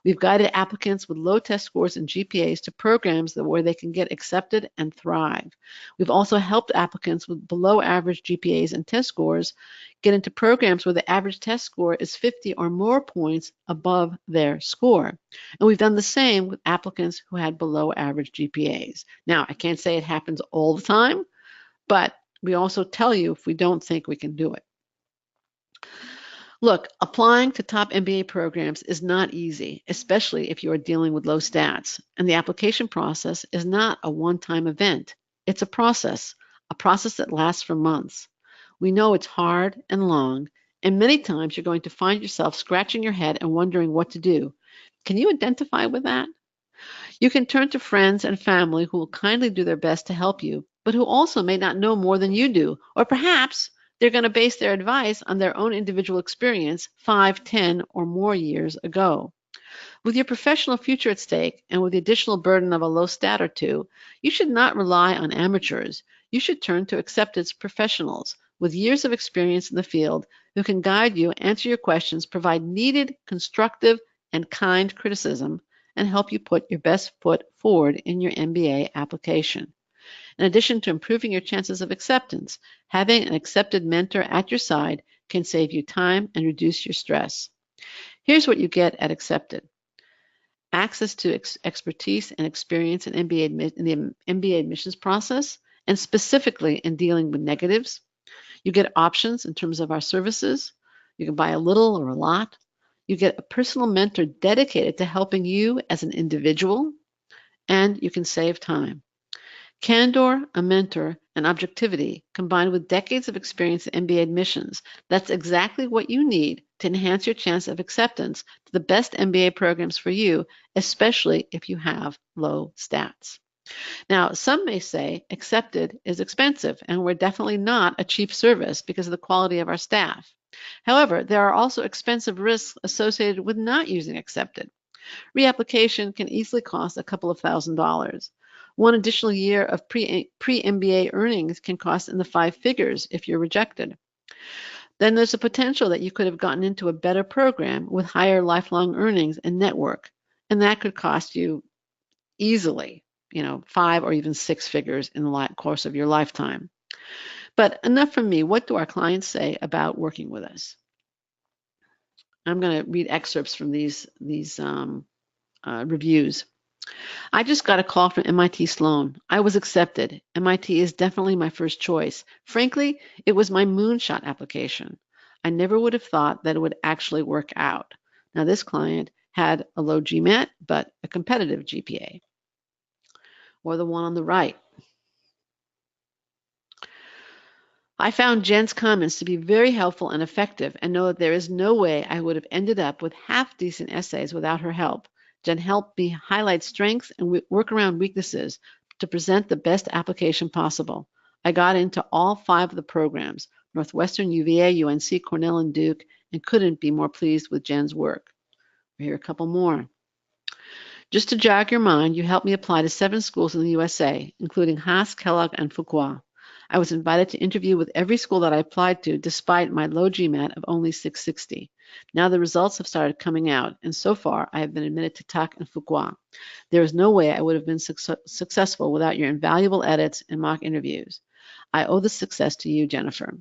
We've guided applicants with low test scores and GPAs to programs where they can get accepted and thrive. We've also helped applicants with below average GPAs and test scores get into programs where the average test score is 50 or more points above their score. And we've done the same with applicants who had below average GPAs. Now, I can't say it happens all the time, but we also tell you if we don't think we can do it. Look, applying to top MBA programs is not easy, especially if you are dealing with low stats. And the application process is not a one-time event. It's a process that lasts for months. We know it's hard and long, and many times you're going to find yourself scratching your head and wondering what to do. Can you identify with that? You can turn to friends and family who will kindly do their best to help you, but who also may not know more than you do, or perhaps they're going to base their advice on their own individual experience 5, 10, or more years ago. With your professional future at stake and with the additional burden of a low stat or two, you should not rely on amateurs. You should turn to acceptance professionals with years of experience in the field who can guide you, answer your questions, provide needed, constructive, and kind criticism, and help you put your best foot forward in your MBA application. In addition to improving your chances of acceptance, having an accepted mentor at your side can save you time and reduce your stress. Here's what you get at Accepted. Access to expertise and experience in the MBA admissions process, and specifically in dealing with negatives. You get options in terms of our services. You can buy a little or a lot. You get a personal mentor dedicated to helping you as an individual, and you can save time. Candor, a mentor, and objectivity combined with decades of experience in MBA admissions. That's exactly what you need to enhance your chance of acceptance to the best MBA programs for you, especially if you have low stats. Now, some may say Accepted is expensive, and we're definitely not a cheap service because of the quality of our staff. However, there are also expensive risks associated with not using Accepted. Reapplication can easily cost a couple of $1,000s. One additional year of pre-MBA earnings can cost in the 5 figures if you're rejected. Then there's a potential that you could have gotten into a better program with higher lifelong earnings and network, and that could cost you easily, 5 or even 6 figures in the course of your lifetime. But enough from me. What do our clients say about working with us? I'm going to read excerpts from these reviews. I just got a call from MIT Sloan. I was accepted. MIT is definitely my first choice. Frankly, it was my moonshot application. I never would have thought that it would actually work out. Now, this client had a low GMAT, but a competitive GPA. Or the one on the right. I found Jen's comments to be very helpful and effective and know that there is no way I would have ended up with half-decent essays without her help. Jen helped me highlight strengths and work around weaknesses to present the best application possible. I got into all 5 of the programs, Northwestern, UVA, UNC, Cornell, and Duke, and couldn't be more pleased with Jen's work. Here are a couple more. Just to jog your mind, you helped me apply to 7 schools in the USA, including Haas, Kellogg, and Fuqua. I was invited to interview with every school that I applied to, despite my low GMAT of only 660. Now the results have started coming out, and so far I have been admitted to Tuck and Fuqua. There is no way I would have been successful without your invaluable edits and mock interviews. I owe this success to you, Jennifer.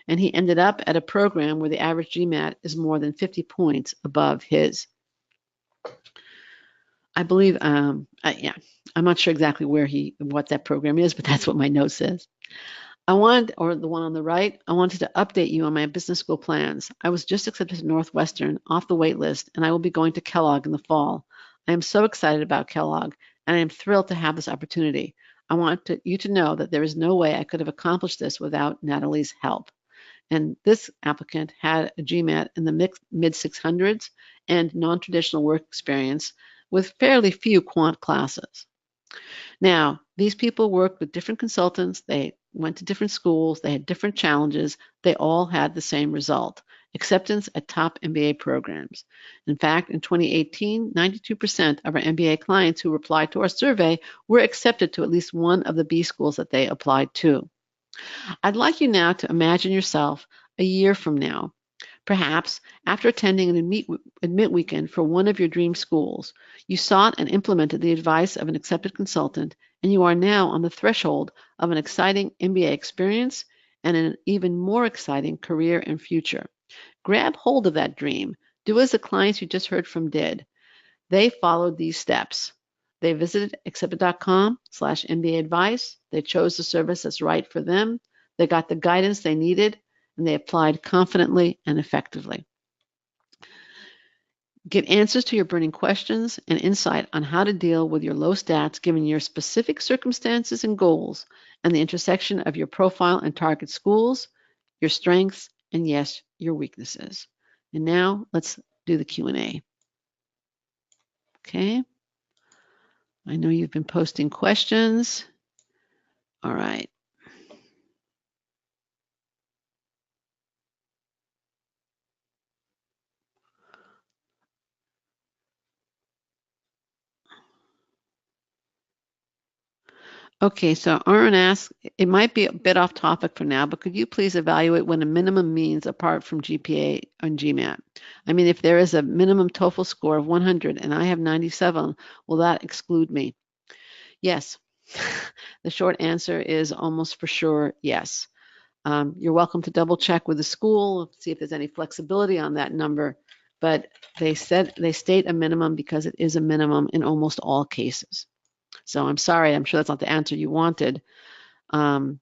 And he ended up at a program where the average GMAT is more than 50 points above his. I believe, yeah, I'm not sure exactly what that program is, but that's what my note says. Or the one on the right, I wanted to update you on my business school plans. I was just accepted to Northwestern off the wait list, and I will be going to Kellogg in the fall. I am so excited about Kellogg, and I am thrilled to have this opportunity. I want you to know that there is no way I could have accomplished this without Natalie's help. And this applicant had a GMAT in the mid 600s and non-traditional work experience with fairly few quant classes. Now, these people worked with different consultants, they went to different schools, they had different challenges, they all had the same result, acceptance at top MBA programs. In fact, in 2018, 92% of our MBA clients who replied to our survey were accepted to at least one of the B schools that they applied to. I'd like you now to imagine yourself a year from now, perhaps after attending an admit weekend for one of your dream schools. You sought and implemented the advice of an accepted consultant, and you are now on the threshold of an exciting MBA experience and an even more exciting career and future. Grab hold of that dream. Do as the clients you just heard from did. They followed these steps. They visited accepted.com/MBA advice. They chose the service that's right for them. They got the guidance they needed, and they applied confidently and effectively. Get answers to your burning questions and insight on how to deal with your low stats given your specific circumstances and goals and the intersection of your profile and target schools, your strengths, and yes, your weaknesses. And now let's do the Q&A. Okay. I know you've been posting questions. All right. Okay, so Aaron asks, it might be a bit off topic for now, but could you please evaluate what a minimum means apart from GPA and GMAT? I mean, if there is a minimum TOEFL score of 100 and I have 97, will that exclude me? Yes. The short answer is almost for sure yes. You're welcome to double check with the school, see if there's any flexibility on that number, but they state a minimum because it is a minimum in almost all cases. So I'm sorry, I'm sure that's not the answer you wanted, but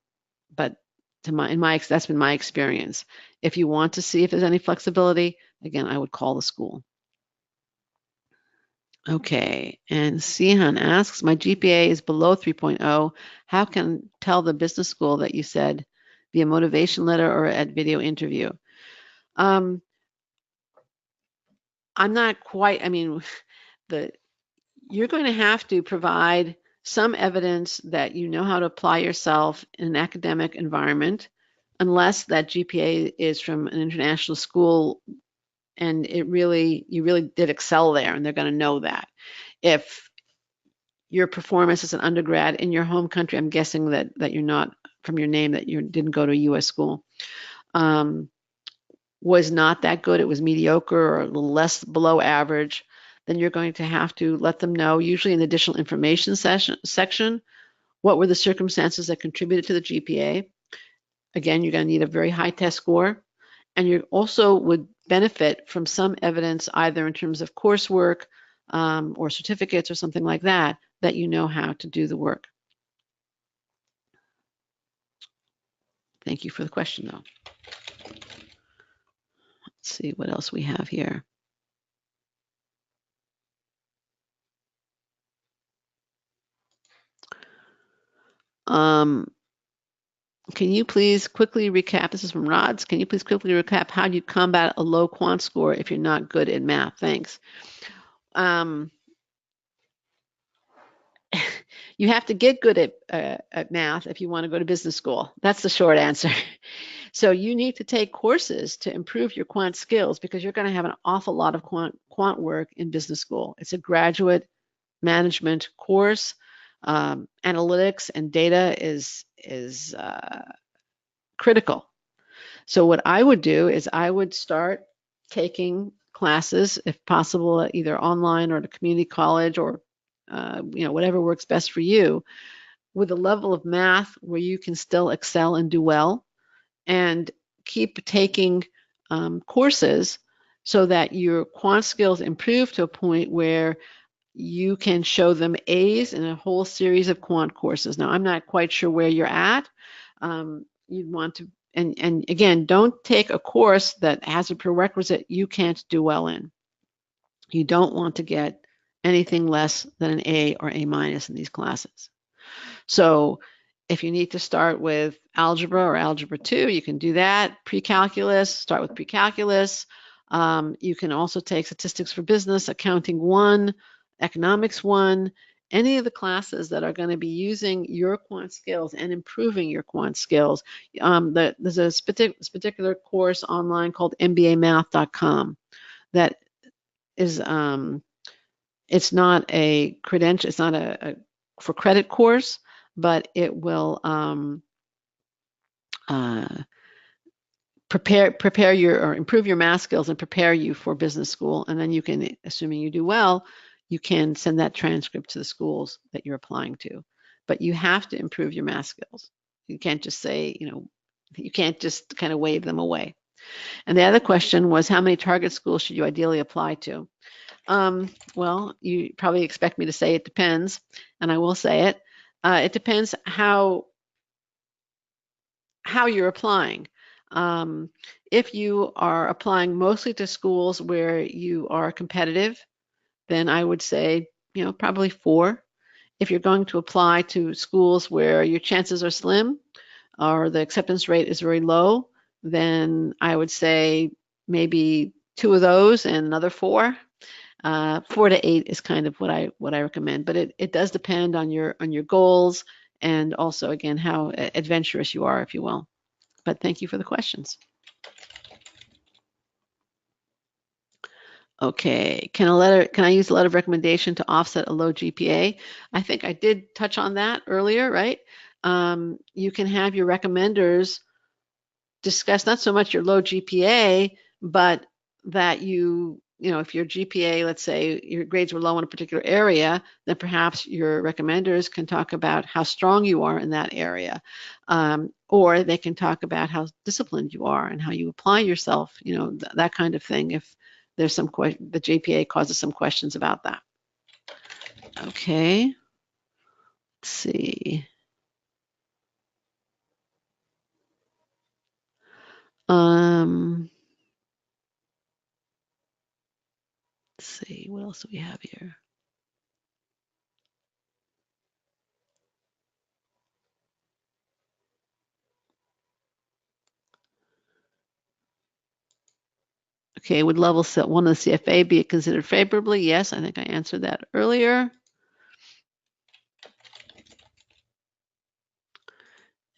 that's been my experience. If you want to see if there's any flexibility, again, I would call the school. Okay, and Sihan asks, my GPA is below 3.0. How can I tell the business school that you said via motivation letter or at video interview? I'm not quite, you're going to have to provide some evidence that you know how to apply yourself in an academic environment, unless that GPA is from an international school and you really did excel there, and they're going to know that. If your performance as an undergrad in your home country, I'm guessing that you're not, from your name, that you didn't go to a U.S. school, was not that good, it was mediocre or a little less below average, then you're going to have to let them know, usually in the additional information section, what were the circumstances that contributed to the GPA. Again, you're going to need a very high test score, and you also would benefit from some evidence either in terms of coursework or certificates or something like that you know how to do the work. Thank you for the question, though. Let's see what else we have here. Can you please quickly recap? This is from Rods. Can you please quickly recap how you combat a low quant score if you're not good at math? Thanks. You have to get good at math if you want to go to business school. That's the short answer. So you need to take courses to improve your quant skills because you're going to have an awful lot of quant work in business school. It's a graduate management course. Analytics and data is critical. So what I would do is I would start taking classes, if possible, either online or at a community college or whatever works best for you, with a level of math where you can still excel and do well, and keep taking courses so that your quant skills improve to a point where you can show them A's in a whole series of quant courses. Now, I'm not quite sure where you're at. You'd want to, and again, don't take a course that has a prerequisite you can't do well in. You don't want to get anything less than an A or A minus in these classes. So if you need to start with algebra or algebra 2, you can do that. Pre-calculus, start with pre-calculus. You can also take statistics for business, accounting 1, economics 1, any of the classes that are going to be using your quant skills and improving your quant skills. There's a particular course online called MBAmath.com that is, it's not a credential, it's not a for credit course, but it will prepare your or improve your math skills and prepare you for business school. And then you can, assuming you do well, you can send that transcript to the schools that you're applying to. But you have to improve your math skills. You can't just say, you can't just kind of wave them away. And the other question was, how many target schools should you ideally apply to? Well, you probably expect me to say it depends, and I will say it. It depends how you're applying. If you are applying mostly to schools where you are competitive, then I would say, probably 4. If you're going to apply to schools where your chances are slim or the acceptance rate is very low, then I would say maybe 2 of those and another 4. 4 to 8 is kind of what I recommend, but it does depend on your goals and also, again, how adventurous you are, if you will. But thank you for the questions. Okay, can I use a letter of recommendation to offset a low GPA? I think I did touch on that earlier, right? You can have your recommenders discuss not so much your low GPA, but that if your GPA, let's say your grades were low in a particular area, then perhaps your recommenders can talk about how strong you are in that area. Or they can talk about how disciplined you are and how you apply yourself, that kind of thing, if there's the GPA causes some questions about that. Okay, let's see. Let's see, what else do we have here? Okay, would level set 1 of the CFA be considered favorably? Yes, I think I answered that earlier.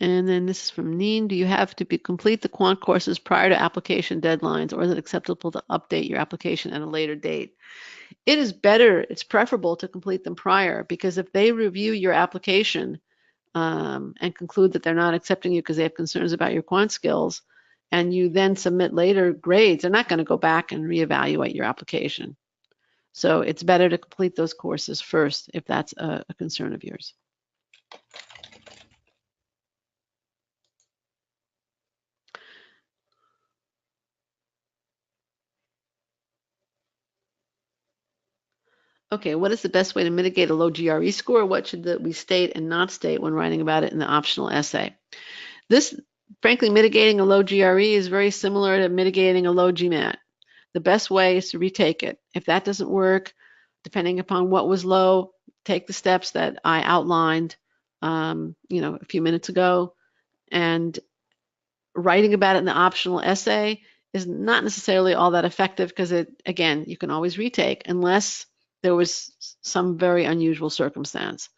And then this is from Neen. Do you have to complete the quant courses prior to application deadlines, or is it acceptable to update your application at a later date? It is better, it's preferable to complete them prior, because if they review your application and conclude that they're not accepting you because they have concerns about your quant skills, and you then submit later grades, they're not going to go back and reevaluate your application. So it's better to complete those courses first if that's a concern of yours. Okay, what is the best way to mitigate a low GRE score? What should we state and not state when writing about it in the optional essay? This, frankly, mitigating a low GRE is very similar to mitigating a low GMAT. The best way is to retake it. If that doesn't work, depending upon what was low, take the steps that I outlined, a few minutes ago, and writing about it in the optional essay is not necessarily all that effective because again, you can always retake unless there was some very unusual circumstance.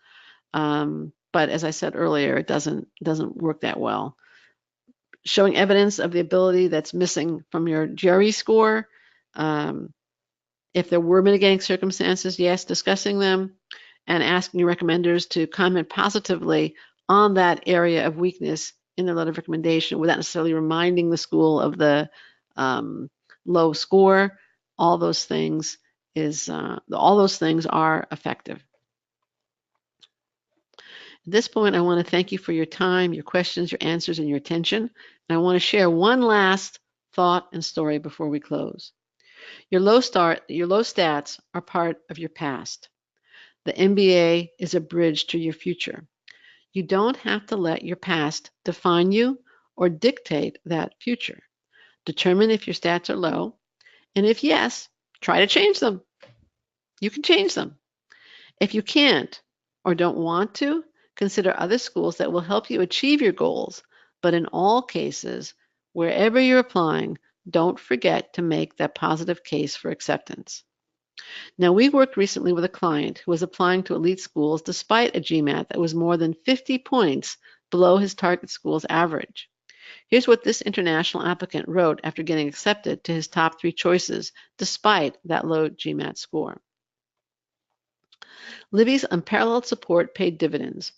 But as I said earlier, it doesn't work that well. Showing evidence of the ability that's missing from your GRE score. If there were mitigating circumstances, yes, discussing them and asking your recommenders to comment positively on that area of weakness in their letter of recommendation without necessarily reminding the school of the low score. All those things are effective. At this point, I want to thank you for your time, your questions, your answers, and your attention. And I want to share one last thought and story before we close. Your low stats are part of your past. The MBA is a bridge to your future. You don't have to let your past define you or dictate that future. Determine if your stats are low, and if yes, try to change them. You can change them. If you can't or don't want to, consider other schools that will help you achieve your goals. But in all cases, wherever you're applying, don't forget to make that positive case for acceptance. Now, we worked recently with a client who was applying to elite schools despite a GMAT that was more than 50 points below his target school's average. Here's what this international applicant wrote after getting accepted to his top 3 choices despite that low GMAT score. Libby's unparalleled support paid dividends.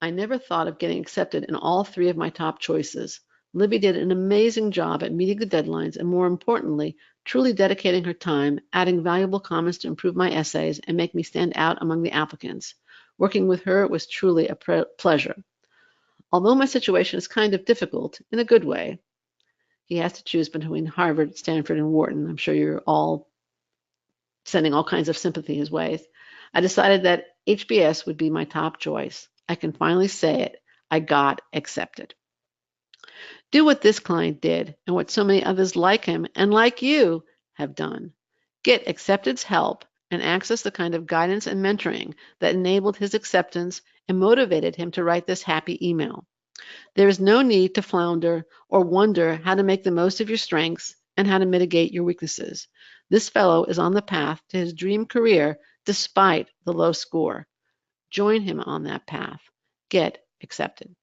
I never thought of getting accepted in all 3 of my top choices. Libby did an amazing job at meeting the deadlines and, more importantly, truly dedicating her time, adding valuable comments to improve my essays and make me stand out among the applicants. Working with her was truly a pleasure. Although my situation is kind of difficult, in a good way, he has to choose between Harvard, Stanford, and Wharton. I'm sure you're all sending all kinds of sympathy his way. I decided that HBS would be my top choice. I can finally say it. I got accepted. Do what this client did and what so many others like him and like you have done. Get acceptance help and access the kind of guidance and mentoring that enabled his acceptance and motivated him to write this happy email. There is no need to flounder or wonder how to make the most of your strengths and how to mitigate your weaknesses. This fellow is on the path to his dream career despite the low score. Join him on that path. Get accepted.